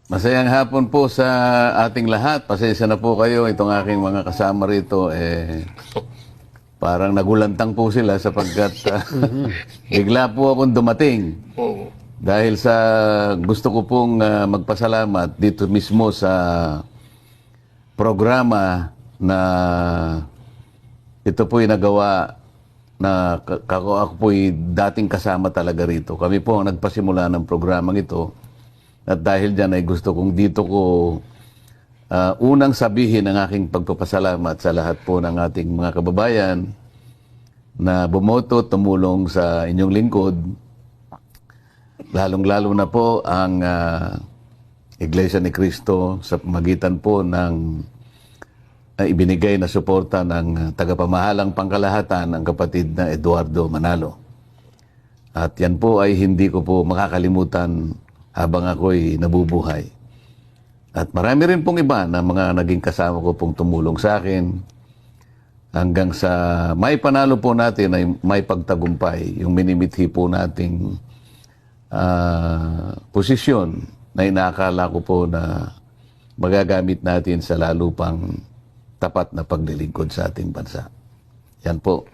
Masayang hapon po sa ating lahat. Pasensya na po kayo. Itong aking mga kasama rito, parang nagulantang po sila sapagkat bigla po akong dumating. Dahil sa gusto ko pong magpasalamat dito mismo sa programa na ito po'y nagawa na ako po'y dating kasama talaga rito. Kami po ang nagpasimula ng programang ito. At dahil dyan ay gusto kong dito ko unang sabihin ang aking pagpapasalamat sa lahat po ng ating mga kababayan na bumoto, tumulong sa inyong lingkod. Lalong-lalo na po ang Iglesia ni Cristo sa magitan po ng ibinigay na suporta ng tagapamahalang pangkalahatan ng kapatid na Eduardo Manalo. At yan po ay hindi ko po makakalimutan habang ako'y nabubuhay. At marami rin pong iba na mga naging kasama ko pong tumulong sa akin hanggang sa may panalo po natin ay may pagtagumpay, yung minimithi po nating posisyon na inaakala ko po na magagamit natin sa lalo pang tapat na paglilingkod sa ating bansa. Yan po.